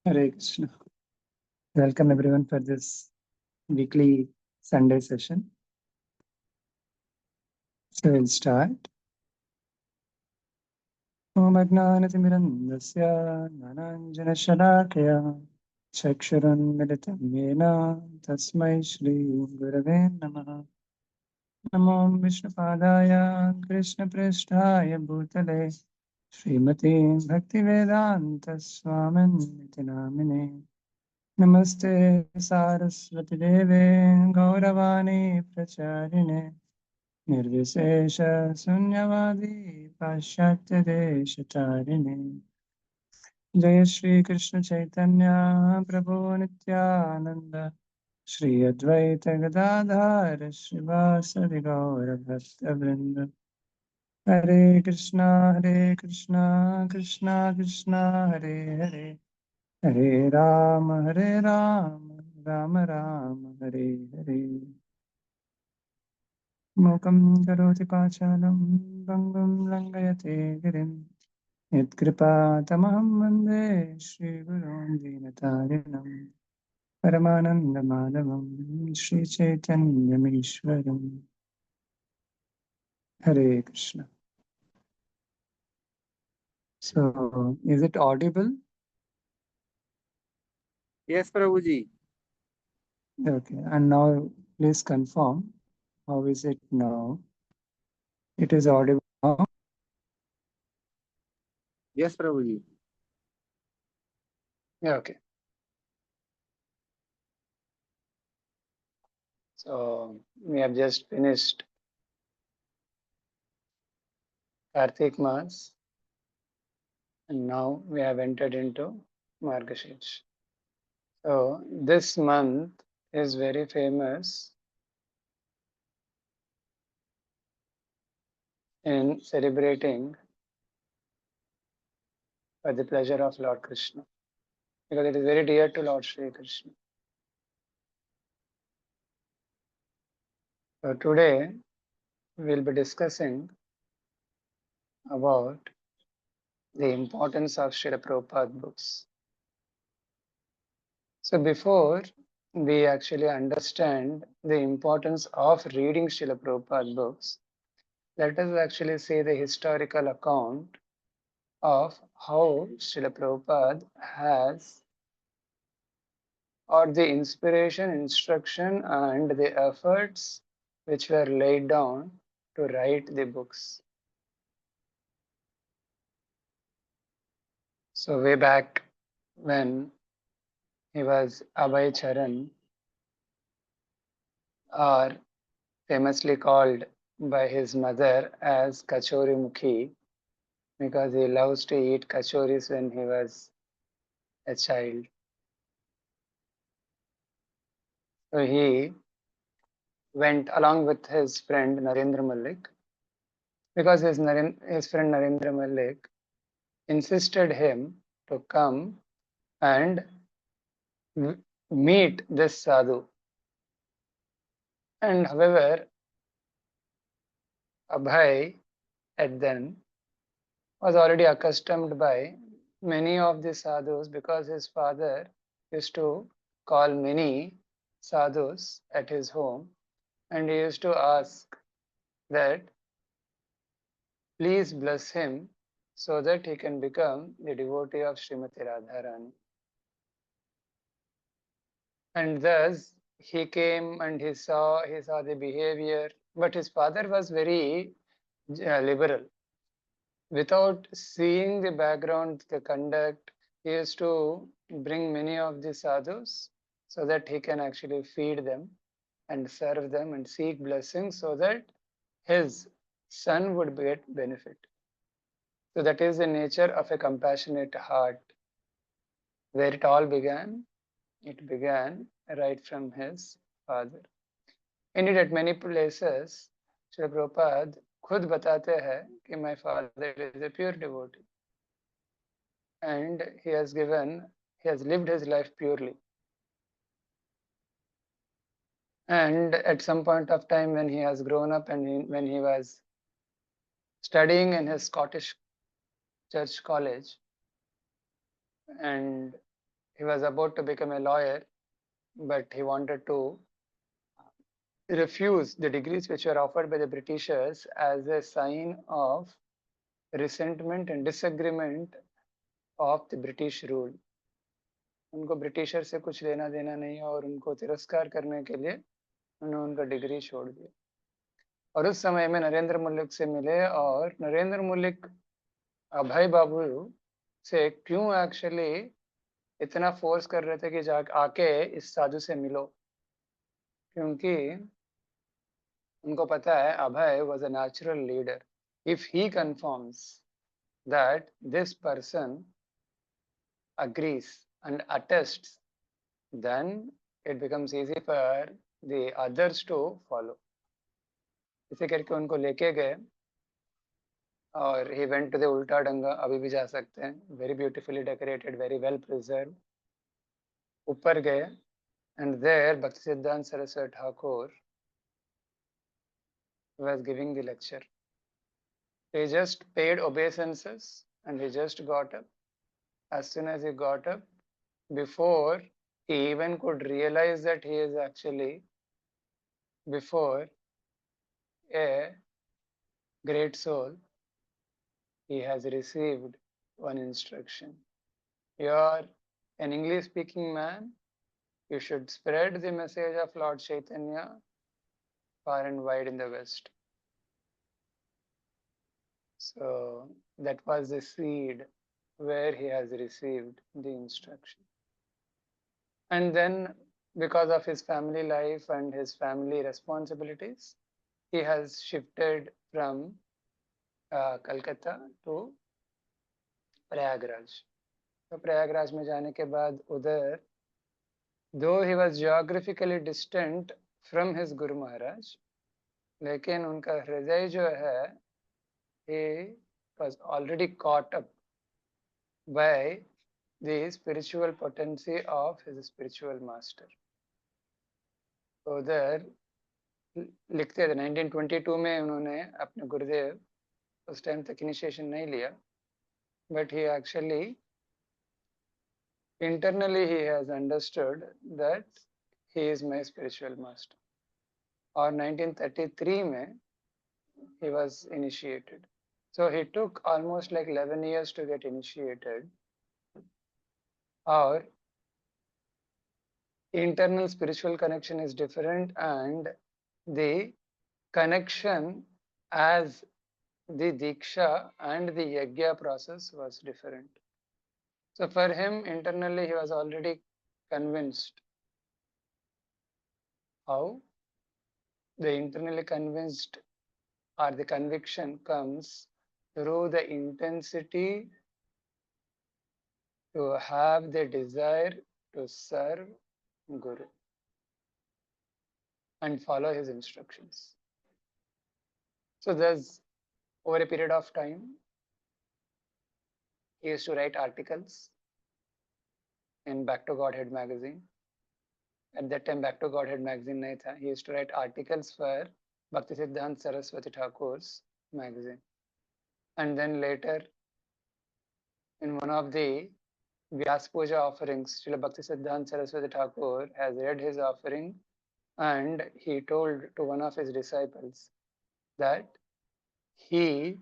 Hare Krishna. Welcome everyone for this weekly Sunday session. So we'll start. Om Ajnanatimirandasya Gnananjanashalakaya Chakshuranmilitam Yena Tasmai Shri Gurave Namaha. Namo Vishnupadaya Krishna Presthaya Bhutale Srimati Bhaktivedanta Swamin Niti Namine. Namaste Saraswati Deve Gauravani Pracharine Nirvisesha Sunyavadi Paschatya Deshatarine Jaya Shri Krishna Chaitanya Prabhu Nityananda Shri Advaita Gadadhar Srivasadi Gaura Bhakta Vrinda Hare Krishna Krishna Krishna Hare Hare Hare Rama, Rama Rama, Hare Hare. Mukam karoti pachalam, bangam langayate girim. Yatkripa tamaham vande, Shri Gurun Dinatarinam. Paramananda madhavam, Shri Chaitanya Mishwaram. Hare Krishna. So, is it audible? Yes, Prabhuji. Okay, and now please confirm. How is it now? It is audible now. Yes, Prabhuji. Yeah, okay. So we have just finished Kartik Mass and now we have entered into Margashish. So this month is very famous in celebrating for the pleasure of Lord Krishna because it is very dear to Lord Sri Krishna. So today we will be discussing about the importance of Srila Prabhupada books. So before we actually understand the importance of reading Srila Prabhupada books, let us actually see the historical account of how Srila Prabhupada has, or the inspiration, instruction, and the efforts which were laid down to write the books. So way back when he was Abhay Charan, or famously called by his mother as Kachori Mukhi, because he loves to eat kachoris when he was a child. So he went along with his friend Narendra Malik, because his friend Narendra Malik insisted him to come and meet this sadhu. And however, Abhay at then was already accustomed by many of the sadhus because his father used to call many sadhus at his home, and he used to ask that please bless him so that he can become the devotee of Srimati Radharani. And thus he came and he saw the behavior, but his father was very liberal. Without seeing the background, the conduct, he used to bring many of the sadhus so that he can actually feed them and serve them and seek blessings so that his son would get benefit. So that is the nature of a compassionate heart. Where it all began, it began right from his father. Indeed, at many places, Srila Prabhupada खुद बताते हैं कि my father is a pure devotee and he has lived his life purely. And at some point of time when he has grown up and when he was studying in his Scottish church college, and He was about to become a lawyer, but he wanted to refuse the degrees which were offered by the Britishers as a sign of resentment and disagreement of the British rule. उनको britisher से कुछ लेना देना नहीं और उनको तिरस्कार करने के लिए उन्होंने उनका डिग्री छोड़ दिया और उस समय में नरेंद्र मलिक से मिले और नरेंद्र मलिक अभय बाबू से क्यों एक्चुअली इतना फोर्स कर रहे थे कि जा आके इस साधु से मिलो क्योंकि उनको पता है Abhay was a natural leader if he confirms that this person agrees and attests then it becomes easy for the others to follow इसे करके उनको लेके गए और he went to the उल्टा डंगा अभी भी जा सकते हैं very beautifully decorated very well preserved ऊपर गए and there Bhakti Siddhanta Saraswati Thakur was giving the lecture. He just paid obeisances and he just got up. As soon as he got up, before he even could realize that he is actually before a great soul, he has received one instruction. You are an English speaking man, you should spread the message of Lord Chaitanya far and wide in the West. So that was the seed where he has received the instruction. And then, because of his family life and his family responsibilities, he has shifted from Calcutta to Prayagraj. तो प्रयागराज में जाने के बाद उधर though he was geographically distant from his Guru Maharaj, लेकिन उनका हृदय जो है he was already caught up by the spiritual potency of his spiritual master. तो उधर लिखते थे 1922 में उन्होंने अपने गुरुदेव उस टाइम तक इनिशिएशन नहीं लिया but he actually internally he has understood that he is my spiritual master. और 1933 में he was initiated. So he took almost like 11 years to get initiated. Our internal spiritual connection is different and the connection as the Diksha and the Yajna process was different. So for him, internally, he was already convinced. How? The internally convinced or the conviction comes through the intensity to have the desire to serve Guru and follow his instructions. So there's over a period of time, he used to write articles in Back to Godhead magazine. At that time, Back to Godhead magazine nahi tha. He used to write articles for Bhakti Siddhanta Saraswati Thakur's magazine. And then later, in one of the Vyas Puja offerings, Srila Bhakti Siddhanta Saraswati Thakur has read his offering and he told to one of his disciples that he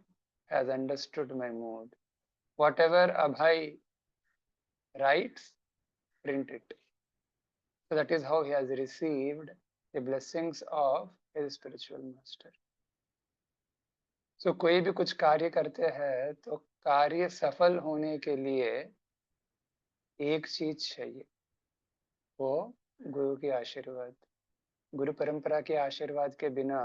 has understood my mood. Whatever Abhay writes, print it. So that is how he has received the blessings of his spiritual master. So कोई भी कुछ कार्य करते हैं तो कार्य सफल होने के लिए एक चीज चाहिए, वो गुरु की आशीर्वाद. गुरु परंपरा के आशीर्वाद के बिना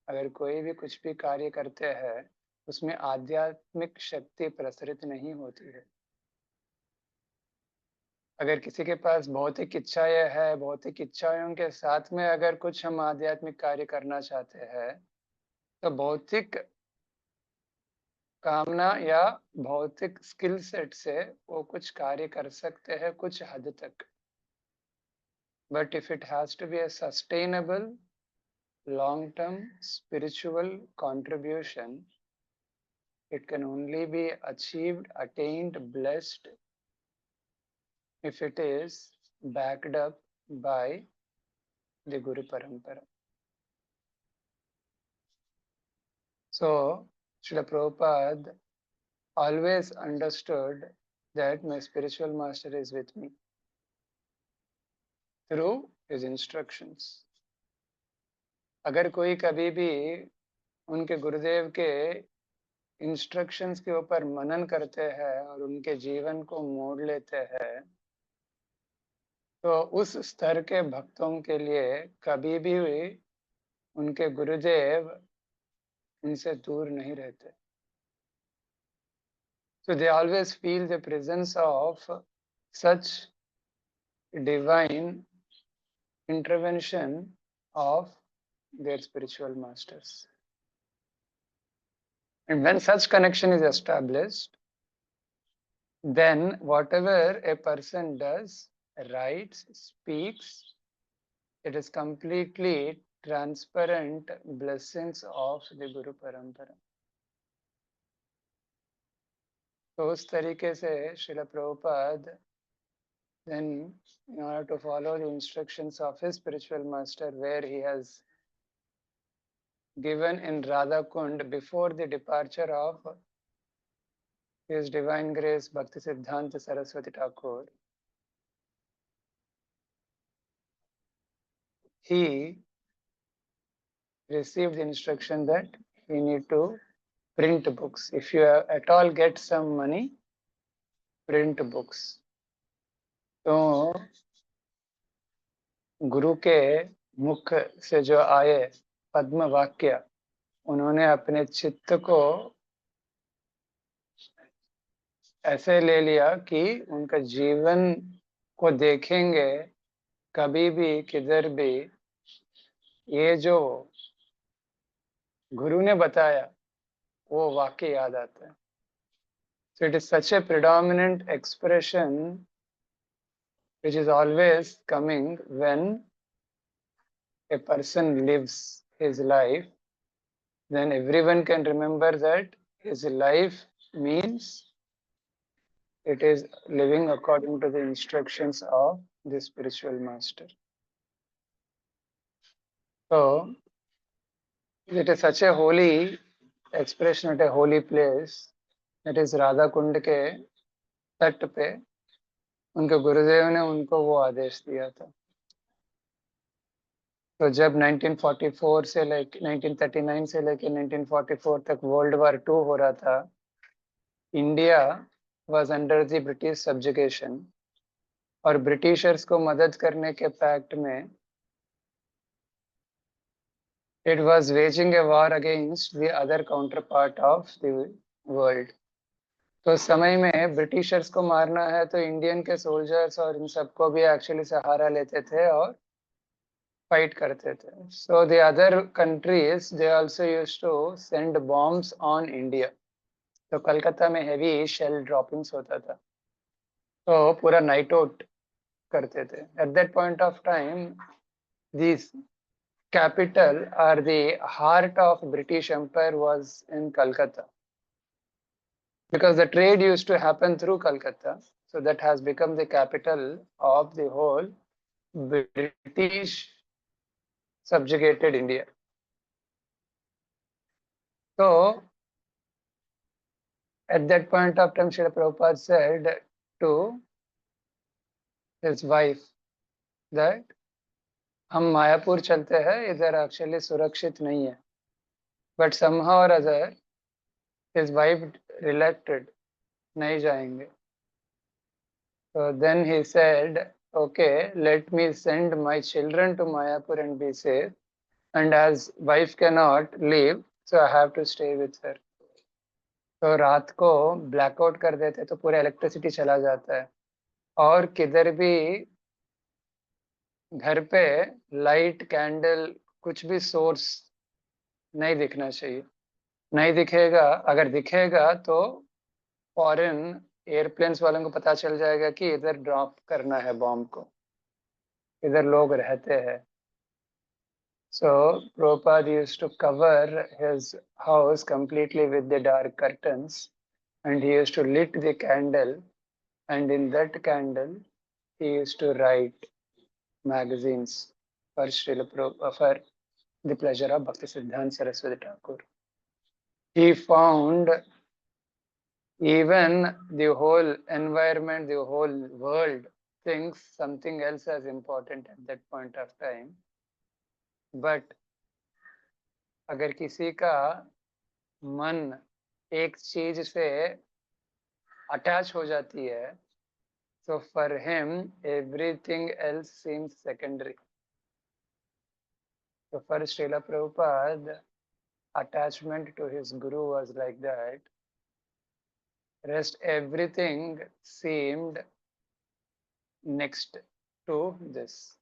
अगर कोई भी कुछ भी कार्य करते हैं उसमें आध्यात्मिक शक्ति प्रसरित नहीं होती है. अगर किसी के पास भौतिक इच्छाएं है, भौतिक इच्छाओं के साथ में अगर कुछ हम आध्यात्मिक कार्य करना चाहते हैं तो भौतिक कामना या भौतिक स्किल सेट से वो कुछ कार्य कर सकते हैं कुछ हद तक. But if it has to be a sustainable, long-term spiritual contribution, it can only be achieved, attained, blessed if it is backed up by the Guru Parampara. So, Srila Prabhupada always understood that my spiritual master is with me through his instructions. अगर कोई कभी भी उनके गुरुदेव के instructions के ऊपर मनन करते हैं और उनके जीवन को मोड़ लेते हैं, तो उस स्तर के भक्तों के लिए कभी भी उनके गुरुदेव उनसे दूर नहीं रहते. So they always feel the presence of such divine intervention of their spiritual masters. And when such connection is established, then whatever a person does, writes, speaks, it is completely transparent blessings of the Guru Parampara. तो उस तरीके से Srila Prabhupada then in order to follow the instructions of his spiritual master, where he has given in Radha Kund before the departure of His Divine Grace Bhakti Siddhanta Saraswati Thakur, he received the instruction that he need to print books. If you at all get some money, print books. तो गुरु के मुख से जो आए पद्म वाक्य, उन्होंने अपने चित्त को ऐसे ले लिया कि उनका जीवन को देखेंगे कभी भी किधर भी ये जो गुरु ने बताया वो वाक्य याद आता है. So it is such a predominant expression which is always coming when a person lives his life. Then everyone can remember that his life means it is living according to the instructions of the spiritual master. So it is such a holy expression at a holy place, that is Radha Kund के तट पे उनके गुरुदेव ने उनको वो आदेश दिया था. तो जब 1944 से लेके 1939 से लेके 1944 तक वर्ल्ड वार 2 हो रहा था, India was under the British subjugation, और ब्रिटिशर्स को मदद करने के पैक्ट में it was waging a war against the other counterpart of the world. तो समय में ब्रिटिशर्स को मारना है तो इंडियन के सोल्जर्स और इन सबको भी एक्चुअली सहारा लेते थे और फाइट करते थे. So the other countries they also used to send bombs on India. तो कलकत्ता में हेवी शेल ड्रॉपिंग्स होता था, तो पूरा नाइट आउट करते थे. At that point of time this capital or the heart of British Empire was in Calcutta, because the trade used to happen through Calcutta. So that has become the capital of the whole British subjugated India. So at that point of time, Srila Prabhupada said to his wife that हम मायापुर चलते हैं, इधर actually सुरक्षित नहीं है. But somehow or other his wife relucted, नहीं जाएंगे. So then he said, okay, let me send my children to Mayapur and be safe, and as wife cannot leave, so I have to stay with her. तो रात को blackout कर देते तो पूरा electricity चला जाता है, और किधर भी घर पे लाइट कैंडल कुछ भी सोर्स नहीं दिखना चाहिए. नहीं दिखेगा, अगर दिखेगा तो फॉरेन एयरप्लेन्स वालों को पता चल जाएगा कि इधर ड्रॉप करना है बॉम्ब को, इधर लोग रहते हैं. So Prabhupada used to cover his house completely with the dark curtains, and he used to lit the candle, and in that candle he used to write magazines for for the pleasure of Bhaktisiddhanta Saraswati Thakur. He found even the whole environment, the whole world thinks something else as important at that point of time. But अगर किसी का मन एक चीज से attach हो जाती है, so for him everything else seems secondary. So for Srila Prabhupada, attachment to his guru was like that. Rest everything seemed next to this.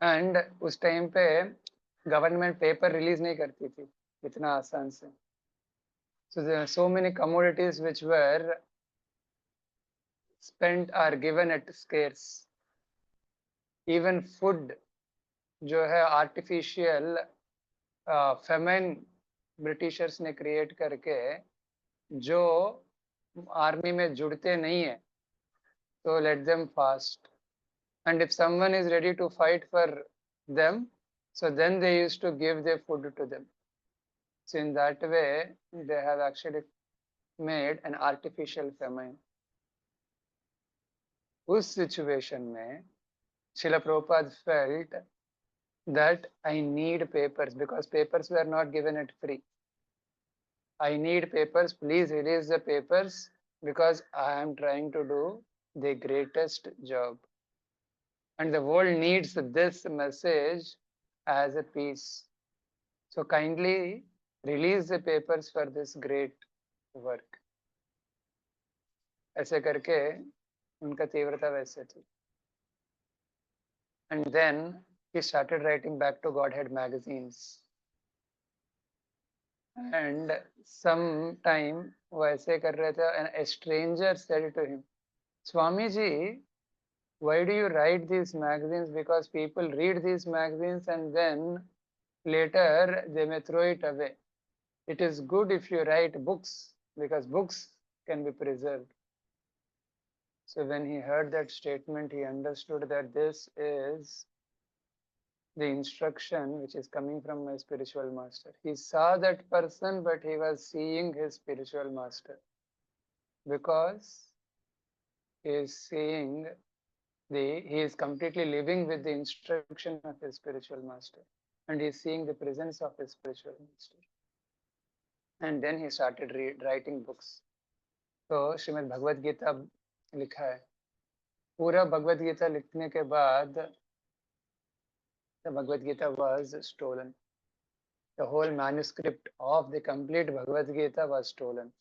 And उस टाइम पे गवर्नमेंट पेपर रिलीज नहीं करती थी इतना आसान से. So there are so many commodities which were spent or given at scarce. Even food जो है आर्टिफिशियल फेमेन ब्रिटिशर्स ने क्रिएट करके जो आर्मी में जुड़ते नहीं है, तो let them fast. And if someone is ready to fight for them, so then they used to give their food to them. So in that way, they have actually made an artificial famine. उस situation में Srila Prabhupada felt that I need papers because papers were not given at free. I need papers, please release the papers because I am trying to do the greatest job. And the world needs this message as a piece. So kindly release the papers for this great work. ऐसे करके उनका तीव्रता वैसे थी. And then he started writing back to Godhead magazines. And sometime वो ऐसे कर रहे थे, and a stranger said to him, Swamiji, why do you write these magazines? Because people read these magazines and then later they may throw it away. It is good if you write books because books can be preserved. So when he heard that statement, he understood that this is the instruction which is coming from my spiritual master. He saw that person, but he was seeing his spiritual master because he is seeing he is completely living with the instruction of his spiritual master, and he is seeing the presence of his spiritual master. And then he started writing books. तो श्रीमद् भगवद गीता लिखा है. पूरा भगवद गीता लिखने के बाद the Bhagavad Gita was stolen. The whole manuscript of the complete Bhagavad Gita was stolen.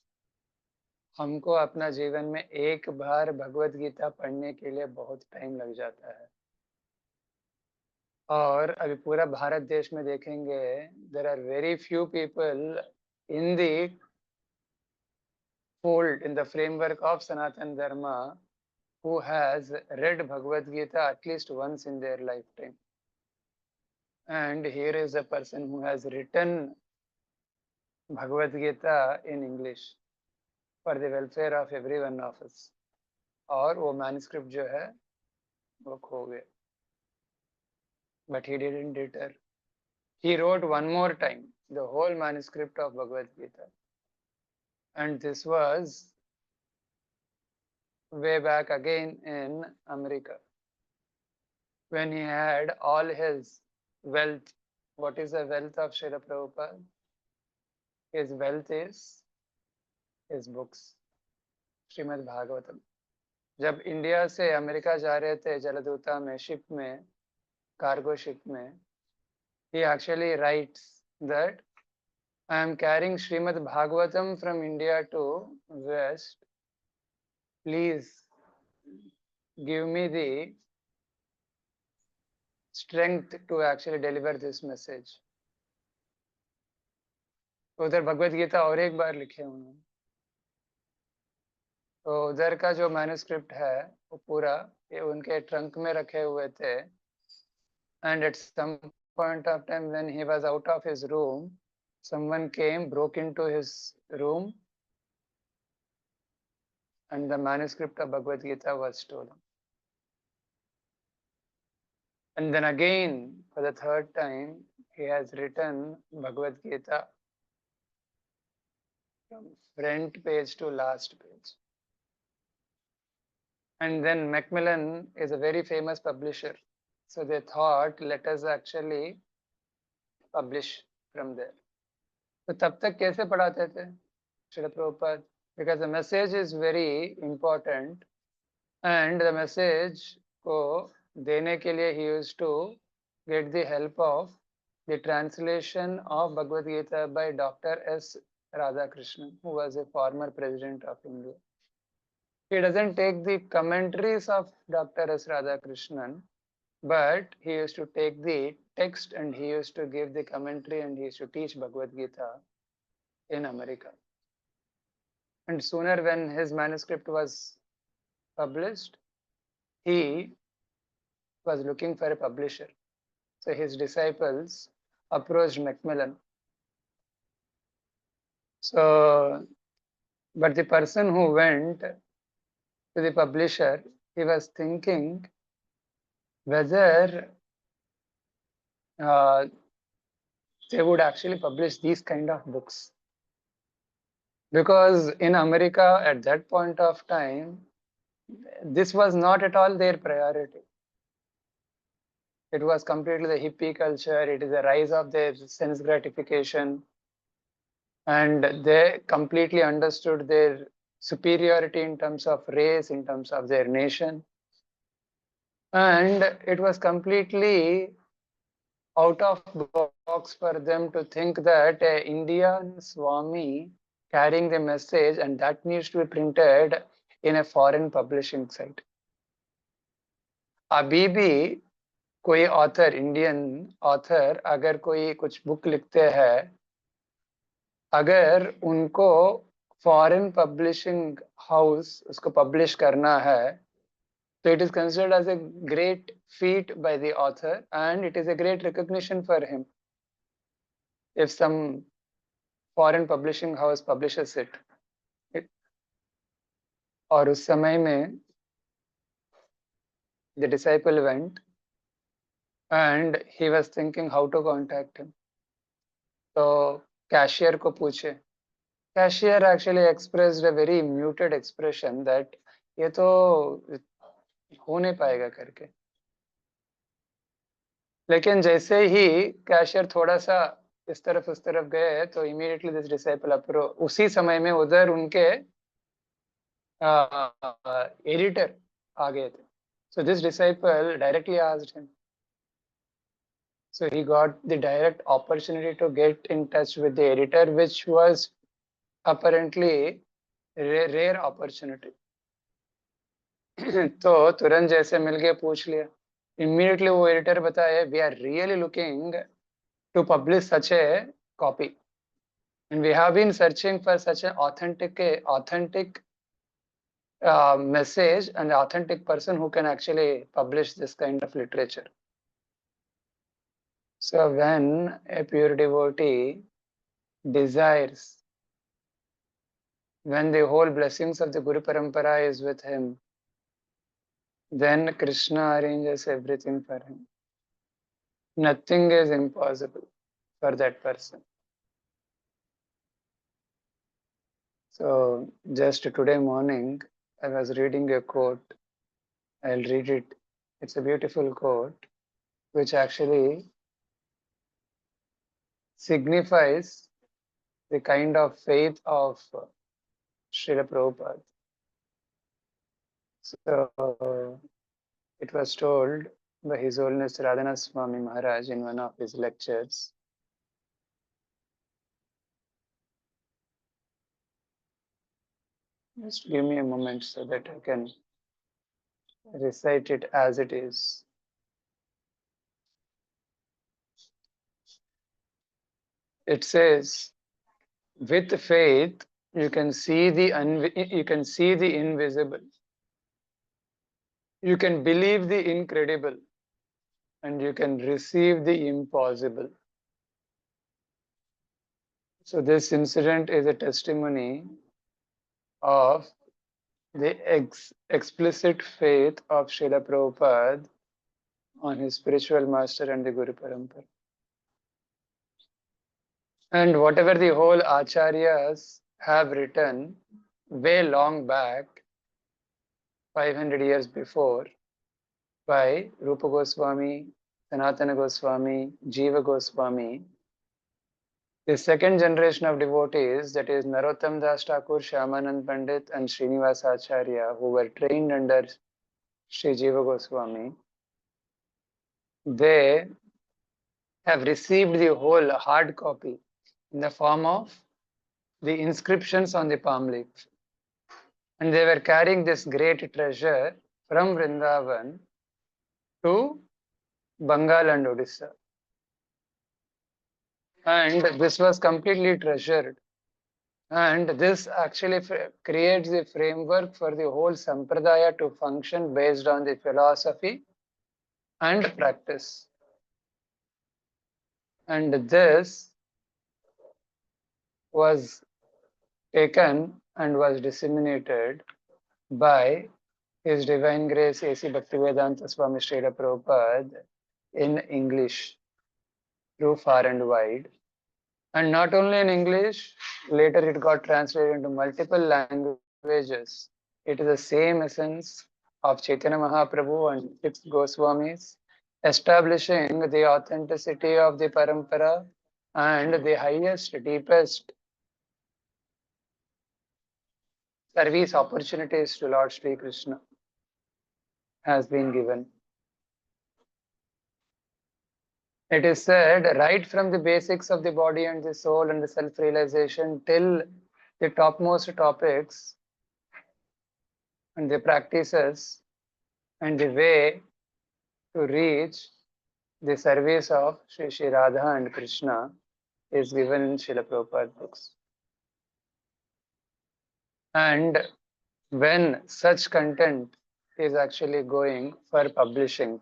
हमको अपना जीवन में एक बार भगवद गीता पढ़ने के लिए बहुत टाइम लग जाता है. और अभी पूरा भारत देश में देखेंगे, there are very few people in the fold, in the framework of Sanatana Dharma, who has read Bhagavad Gita at least once in their lifetime. And here is a person who has written Bhagavad Gita in English for the welfare of every one of us. और वो manuscript जो है वो खो गया. But he didn't deter. He wrote one more time the whole manuscript of Bhagavad Gita. And this was way back again in America, when he had all his wealth. What is the wealth of Srila Prabhupada? His wealth is his books, Srimad Bhagavatam. जब India से America जा रहे थे जलदूता में, ship में, cargo ship में, he actually writes that I am carrying Srimad Bhagavatam from India to West. Please give me the strength to actually deliver this message. उधर भगवद गीता और एक बार लिखे उन्होंने. तो उधर का जो मैन्युस्क्रिप्ट है वो पूरा ये उनके ट्रंक में रखे हुए थे. And at some point of time when he was out of his room, someone came, broke into his room and the manuscript of Bhagavad Gita was stolen. And then again, for the third time, he has written Bhagavad Gita from front page to last page. And then Macmillan is a very famous publisher. So they thought, let us actually publish from there. तो तब तक कैसे पढ़ाते थे Srila Prabhupada? Because the message is very important and the message को देने के लिए he used to get the help of the translation of Bhagavad Gita by Dr. S. Radhakrishnan, who was a former president of India. He doesn't take the commentaries of Dr. S. Radhakrishnan, but he used to take the text and he used to give the commentary and he used to teach Bhagavad Gita in America. And sooner when his manuscript was published, he was looking for a publisher. So his disciples approached Macmillan. So, but the person who went to the publisher, he was thinking whether they would actually publish these kind of books. Because in America at that point of time, this was not at all their priority. It was completely the hippie culture. It is the rise of their sense gratification. And they completely understood their superiority in terms of race, in terms of their nation. And it was completely out of box for them to think that an Indian Swami carrying the message and that needs to be printed in a foreign publishing site. अभी भी कोई author, Indian author अगर कोई कुछ book लिखते हैं, अगर उनको फॉरेन पब्लिशिंग हाउस उसको पब्लिश करना है, so it is considered as a great feat by the author and it is a great recognition for him if some foreign publishing house publishes it. और उस समय में the disciple went and he was thinking how to contact him. So cashier को पूछे. Cashier actually expressed a very muted expression that ये तो हो नहीं पाएगा करके. लेकिन जैसे ही कैशियर थोड़ा सा इस तरफ उस तरफ गए तो इमीडिएटली दिस डिसाइपल अप्रोच, उसी समय में उधर उनके एडिटर आ गए थे. So this disciple directly asked him. So he got the direct opportunity to get in touch with the editor, which was apparently rare opportunity. तो तुरंत जैसे मिल के पूछ लिया. Immediately वो editor बताया, we are really looking to publish such a copy, and we have been searching for such an authentic message and authentic person who can actually publish this kind of literature. So when a pure devotee desires, when the whole blessings of the Guru Parampara is with him, then Krishna arranges everything for him. Nothing is impossible for that person. So just today morning, I was reading a quote. I'll read it. It's a beautiful quote, which actually signifies the kind of faith of Srila Prabhupada. So it was told by His Holiness Radhanath Swami Maharaj in one of his lectures. Just give me a moment so that I can recite it as it is. It says, with faith, you can see the invisible. You can believe the incredible, and you can receive the impossible. So this incident is a testimony of the explicit faith of Srila Prabhupada on his spiritual master and the Guru Parampara. And whatever the whole Acharyas have written way long back, 500 years before, by Rupa Goswami, Sanatana Goswami, Jiva Goswami, the second generation of devotees, that is Narottam Das Thakur, Shyamanand Pandit, and Srinivas Acharya, who were trained under Sri Jiva Goswami, they have received the whole hard copy in the form of the inscriptions on the palm leaf. And they were carrying this great treasure from Vrindavan to Bengal and Odisha. And this was completely treasured. And this actually creates the framework for the whole sampradaya to function based on the philosophy and practice. And this was taken and was disseminated by His Divine Grace A.C. Bhaktivedanta Swami Srila Prabhupada in English through far and wide. And not only in English, later it got translated into multiple languages. It is the same essence of Chaitanya Mahaprabhu and six Goswamis, establishing the authenticity of the parampara and the highest, deepest service opportunities to Lord Sri Krishna has been given. It is said right from the basics of the body and the soul and the self-realization till the topmost topics and the practices and the way to reach the service of Sri Radha and Krishna is given in Srila Prabhupada books. And when such content is actually going for publishing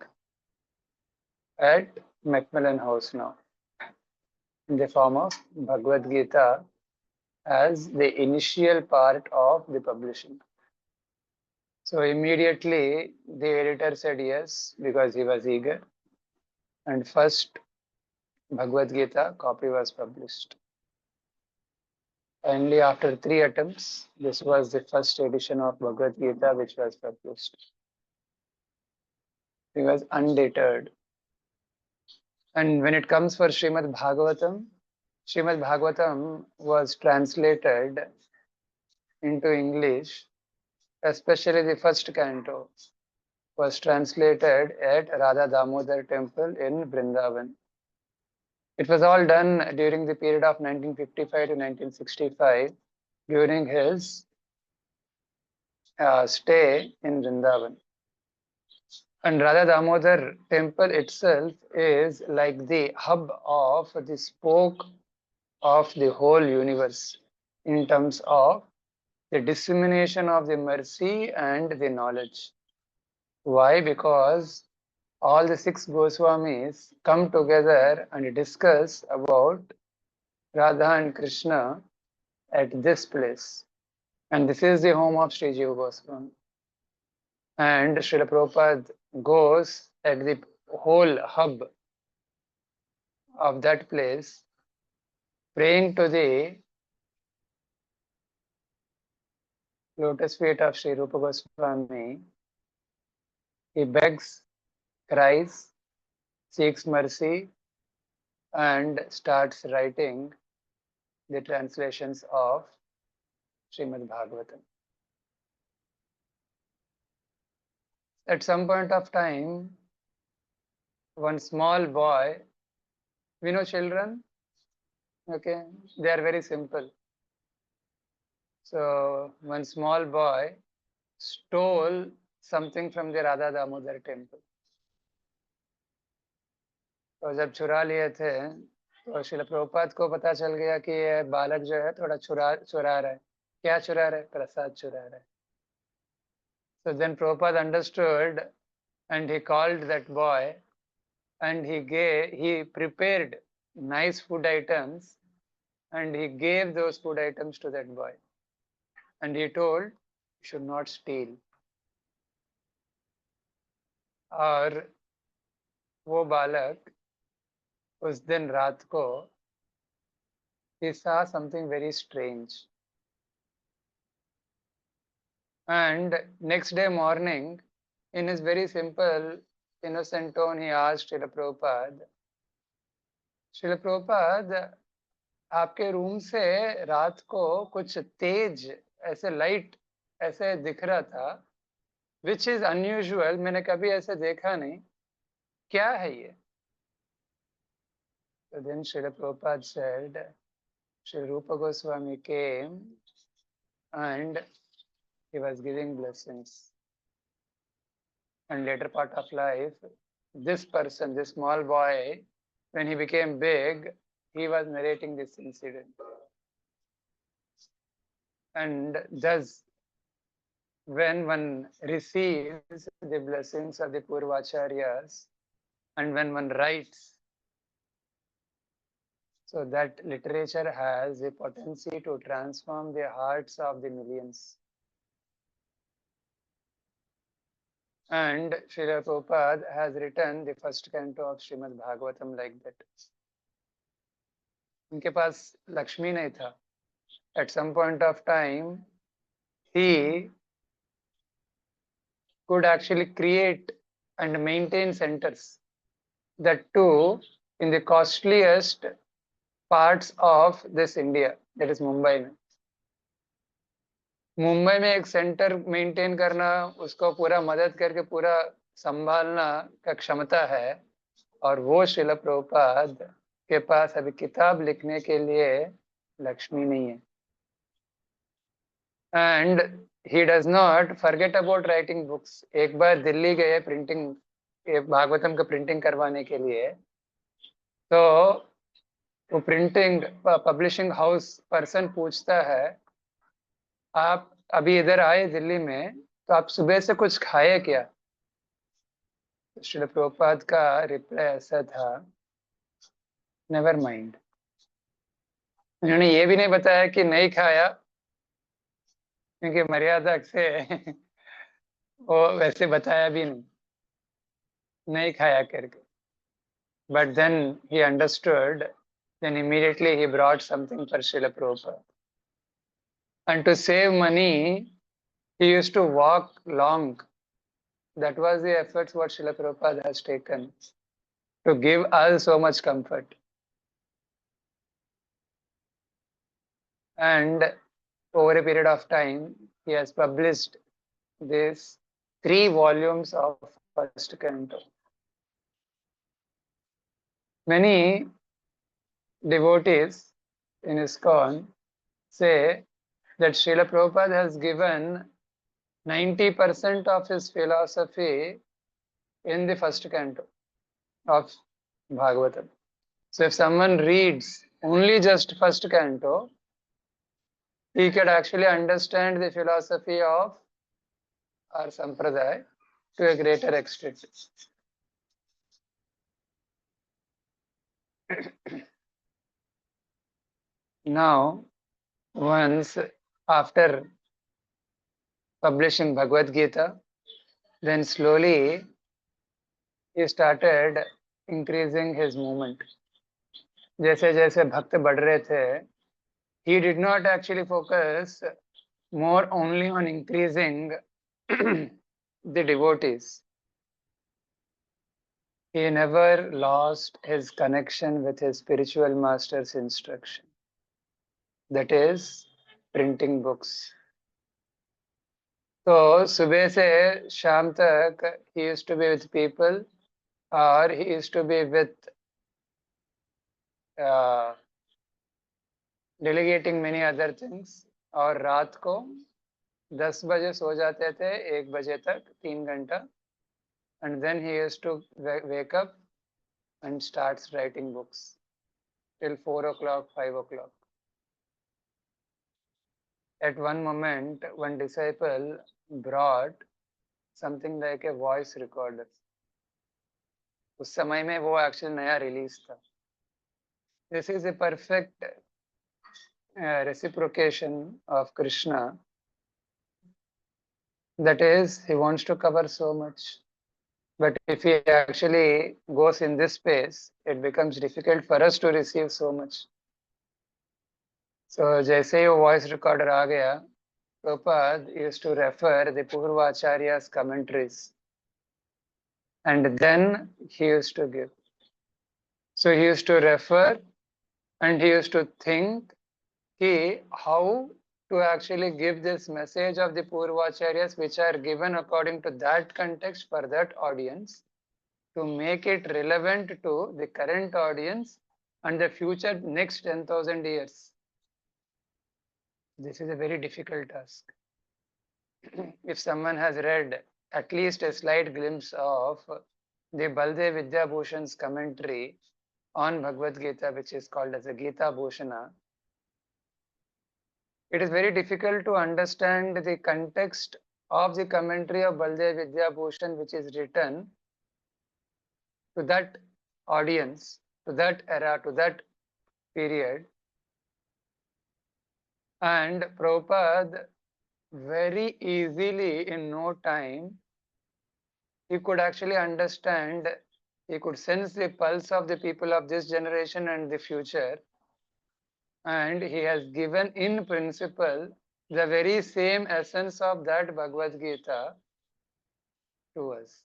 at Macmillan House now, in the form of Bhagavad Gita as the initial part of the publishing. So immediately the editor said yes, because he was eager. And first Bhagavad Gita copy was published. Only after 3 attempts, this was the first edition of Bhagavad Gita which was published. He was undeterred. And when it comes for Srimad Bhagavatam was translated into English, especially the first canto was translated at Radha Damodar temple in Vrindavan. It was all done during the period of 1955 to 1965 during his stay in Vrindavan. And Radha Damodar temple itself is like the hub of the spoke of the whole universe in terms of the dissemination of the mercy and the knowledge. Why? Because all the 6 Goswamis come together and discuss about Radha and Krishna at this place. And this is the home of Sri Jiva Goswami. And Srila Prabhupada goes at the whole hub of that place, praying to the lotus feet of Sri Rupa Goswami. He begs, cries, seeks mercy, and starts writing the translations of Srimad Bhagavatam. At some point of time, one small boy, we know children, okay, they are very simple. So one small boy stole something from the Radha Damodar temple. तो जब चुरा लिए थे तो श्रील प्रभुपाद को पता चल गया कि ये बालक जो है थोड़ा चुरा रहा है. क्या चुरा रहा है? प्रसाद चुरा रहा है. So then Prabhupada understood and he called that boy and he prepared nice food items and he gave those food items to that boy. And he told, should not steal. और वो बालक उस दिन रात को he saw something very strange. And next day morning, in his very simple, innocent tone, he asked Srila Prabhupada, Srila Prabhupada, आपके room से रात को कुछ तेज ऐसे लाइट ऐसे दिख रहा था, विच इज अनयूजुअल, मैंने कभी ऐसे देखा नहीं, क्या है ये? So then Srila Prabhupada said, Sri Rupa Goswami came and he was giving blessings. And later part of life, this person, this small boy, when he became big, he was narrating this incident. And thus, when one receives the blessings of the Purvacharyas, and when one writes, so that literature has the potency to transform the hearts of the millions. And Srila Prabhupada has written the first canto of Srimad Bhagavatam like that. उनके पास लक्ष्मी नहीं था. At some point of time, he could actually create and maintain centers. That too in the costliest parts of this India, that is Mumbai में. मुंबई में एक centre maintain करना, उसको पूरा मदद करके पूरा संभालना का क्षमता है, और वो श्रील प्रभुपाद के पास अभी किताब लिखने के लिए लक्ष्मी नहीं है. And he does not forget about writing books. एक बार दिल्ली गए प्रिंटिंग, भागवतम का प्रिंटिंग करवाने के लिए, तो वो प्रिंटिंग पब्लिशिंग हाउस पर्सन पूछता है, आप अभी इधर आए दिल्ली में, तो आप सुबह से कुछ खाए क्या? श्रील प्रभुपाद का रिप्लाई ऐसा था, नेवर माइंड. उन्होंने ये भी नहीं बताया कि नहीं खाया, क्योंकि मर्यादा से वो वैसे बताया भी नहीं खाया करके. But then he understood, then immediately he brought something for Srila Prabhupada. And to save money, he used to walk long. That was the efforts what Srila Prabhupada has taken to give us so much comfort. And over a period of time, he has published these 3 volumes of first canto. Many devotees in ISKCON say that Srila Prabhupada has given 90% of his philosophy in the first canto of Bhagavatam. So if someone reads only just first canto, he could actually understand the philosophy of our sampradaya to a greater extent. Now, once after publishing Bhagavad Gita, then slowly he started increasing his movement. जैसे जैसे भक्त बढ़ रहे थे, he did not actually focus more only on increasing the devotees. He never lost his connection with his spiritual master's instruction. That is printing books. So सुबह से शाम तक he used to be with people, or he used to be with delegating many other things. और रात को 10 बजे सो जाते थे, 1 बजे तक 3 घंटा. And then he used to wake up and starts writing books till 4 o'clock, 5 o'clock. At one moment, one disciple brought something like a voice recorder. उस समय में वो actually नया release था. This is a perfect reciprocation of Krishna That is, he wants to cover so much. But if he actually goes in this space, it becomes difficult for us to receive so much. So, जैसे ही वो voice recorder आ गया, Prabhupada used to refer the Purvacharya's commentaries, and then he used to give. So he used to refer and he used to think how to actually give this message of the Purvacharyas, which are given according to that context for that audience, to make it relevant to the current audience and the future next 10,000 years. This is a very difficult task. If someone has read at least a slight glimpse of the Baldev Vidyabhushan's commentary on Bhagavad Gita, which is called as the Gita Bhushana, it is very difficult to understand the context of the commentary of Baldev Vidyabhushan, which is written to that audience, to that era, to that period. And Prabhupada very easily, in no time, he could actually understand, he could sense the pulse of the people of this generation and the future. And he has given in principle the very same essence of that Bhagavad Gita to us.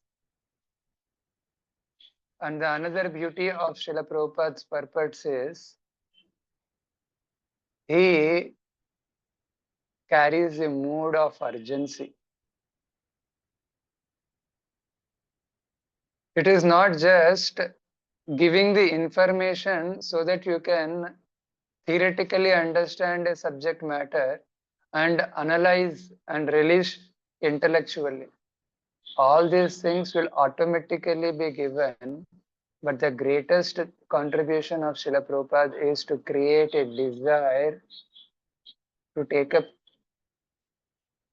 And the another beauty of Srila Prabhupada's purpose is he carries a mood of urgency. It is not just giving the information so that you can theoretically understand a subject matter and analyze and release intellectually. All these things will automatically be given, but the greatest contribution of Srila Prabhupada is to create a desire to take up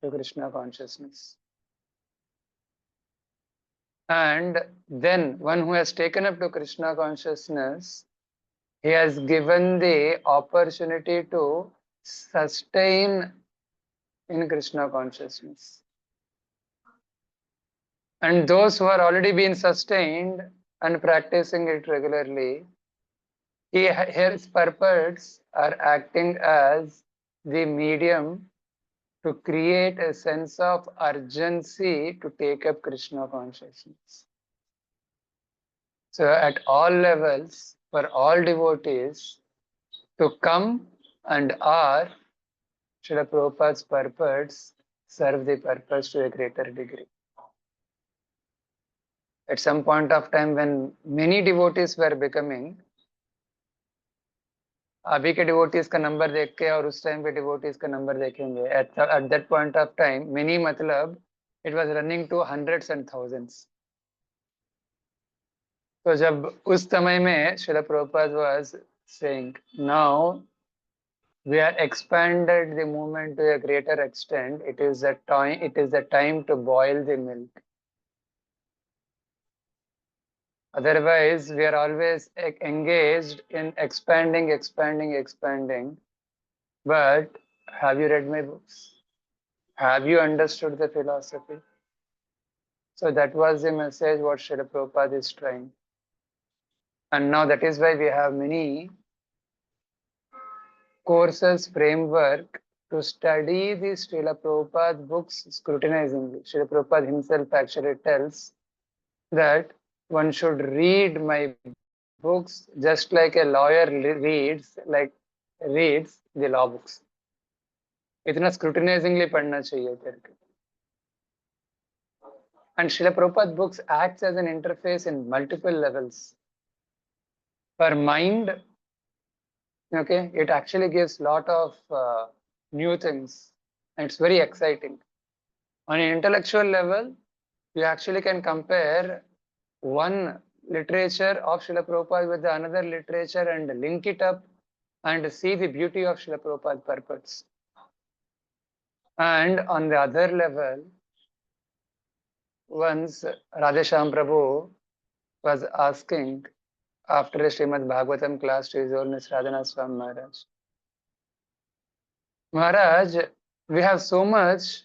to Krishna consciousness. And then one who has taken up to Krishna consciousness, he has given the opportunity to sustain in Krishna consciousness. And those who are already been sustained and practicing it regularly, his purports are acting as the medium to create a sense of urgency to take up Krishna consciousness. So at all levels, for all devotees to come and are Srila Prabhupada's purports serve the purpose to a greater degree. At some point of time when many devotees were becoming, अभी के devotees का number देख के और उस time पे devotees का number देखेंगे at that point of time many मतलब it was running to hundreds and thousands. तो जब उस समय में Srila Prabhupada was saying, now we are expanded the movement to a greater extent. It is the time to boil the milk. Otherwise, we are always engaged in expanding. But have you read my books? Have you understood the philosophy? So that was the message what Srila Prabhupada is trying. And now that is why we have many courses, framework to study the Srila Prabhupada books scrutinizingly. Srila Prabhupada himself actually tells that one should read my books just like a lawyer reads the law books. इतना scrutinizingly पढ़ना चाहिए करके. And Srila Prabhupada books acts as an interface in multiple levels. For mind, okay, it actually gives lot of new things. And it's very exciting. On an intellectual level, you actually can compare one literature of Srila Prabhupada with another literature and link it up and see the beauty of Srila Prabhupada's purpose. And on the other level, once Radhesham Prabhu was asking after a Srimad Bhagavatam class to His Holiness Radhanath Swami Maharaj, Maharaj, we have so much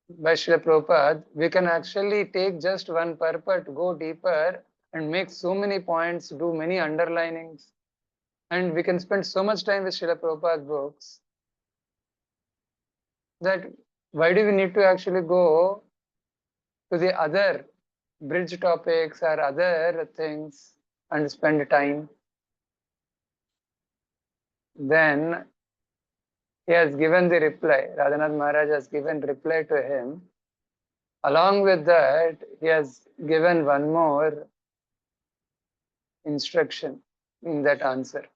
by Srila Prabhupada, we can actually take just one purport, go deeper, and make so many points, do many underlinings, and we can spend so much time with Srila Prabhupada books that why do we need to actually go to the other bridge topics or other things and spend time? Then he has given the reply. Radhanath Maharaj has given reply to him. Along with that, he has given one more instruction in that answer.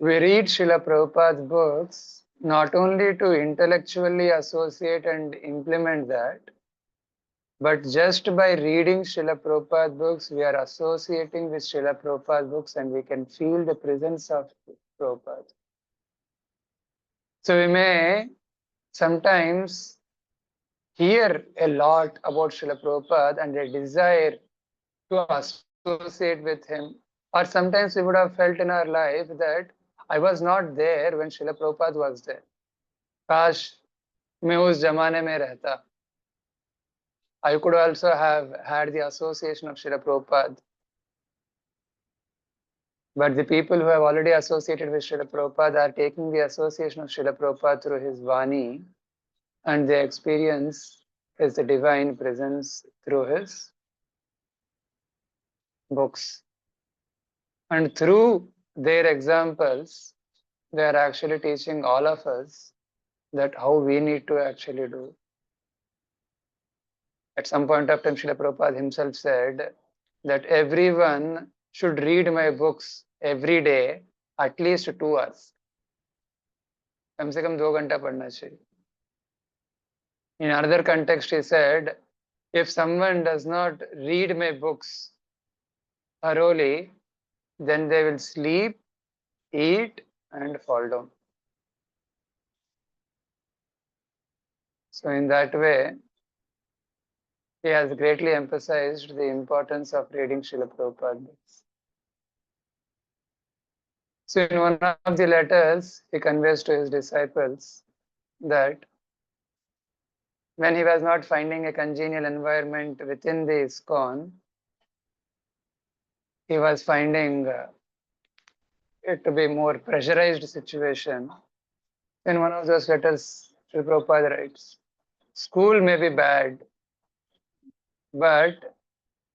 We read Srila Prabhupada's books not only to intellectually associate and implement that, but just by reading Srila Prabhupada books, we are associating with Srila Prabhupada books and we can feel the presence of Prabhupada. So we may sometimes hear a lot about Srila Prabhupada and a desire to associate with him. Or sometimes we would have felt in our life that I was not there when Srila Prabhupada was there. Kash, मैं उस जमाने में रहता. I could also have had the association of Srila Prabhupada. But the people who have already associated with Srila Prabhupada are taking the association of Srila Prabhupada through his Vani, and they experience his divine presence through his books. And through their examples, they are actually teaching all of us that how we need to actually do. At some point of time, Srila Prabhupada himself said that everyone should read my books every day, at least 2 hours. कम से कम 2 घंटा पढ़ना चाहिए. In another context, he said, if someone does not read my books thoroughly, then they will sleep, eat, and fall down. So in that way, he has greatly emphasized the importance of reading Srila Prabhupada books. So in one of the letters, he conveys to his disciples that when he was not finding a congenial environment within the ISKCON, he was finding it to be more pressurized situation. In one of those letters, Sri Prabhupada writes, school may be bad, but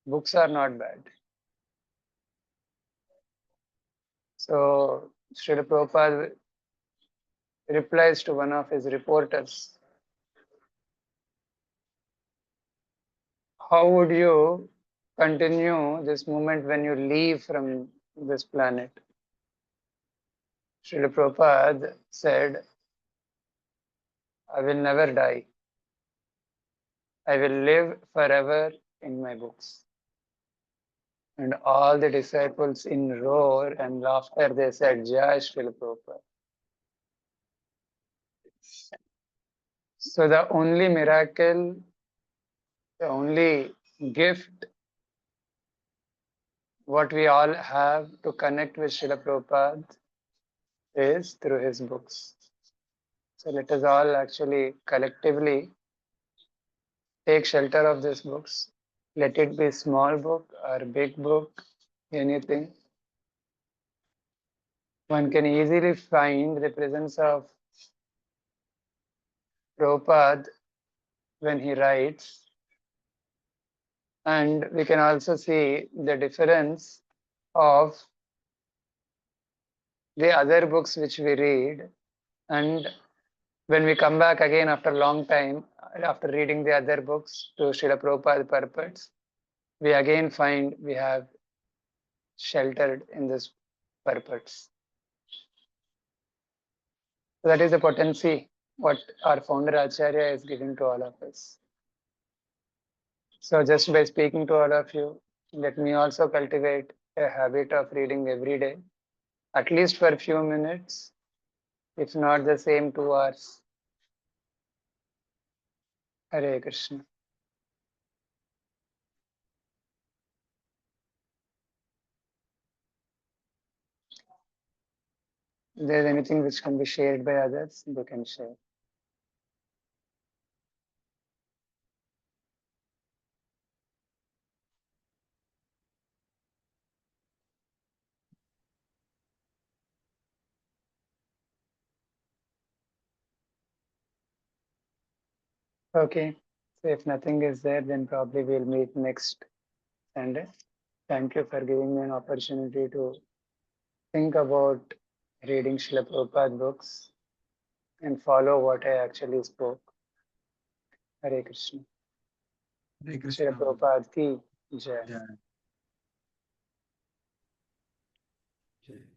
books are not bad. So Srila Prabhupada replies to one of his reporters, how would you continue this moment when you leave from this planet? Srila Prabhupada said, I will never die. I will live forever in my books. And all the disciples in roar and laughter, they said, Jai Srila Prabhupada. So the only miracle, the only gift, what we all have to connect with Srila Prabhupada is through his books. So let us all actually collectively take shelter of these books. Let it be small book or big book, anything. One can easily find the presence of Prabhupada when he writes, and we can also see the difference of the other books which we read, and when we come back again after a long time, after reading the other books to Srila Prabhupada purports, we again find we have sheltered in this purports. So that is the potency what our founder Acharya is giving to all of us. So just by speaking to all of you, let me also cultivate a habit of reading every day, at least for a few minutes, if not the same 2 hours. Hare Krishna. If there is anything which can be shared by others, they can share. Okay. So if nothing is there, then probably we'll meet next Sunday. Thank you for giving me an opportunity to think about reading Srila Prabhupada books and follow what I actually spoke. Hare Krishna. Hare Srila Krishna. Prabhupada ki jai. Jai. Jai.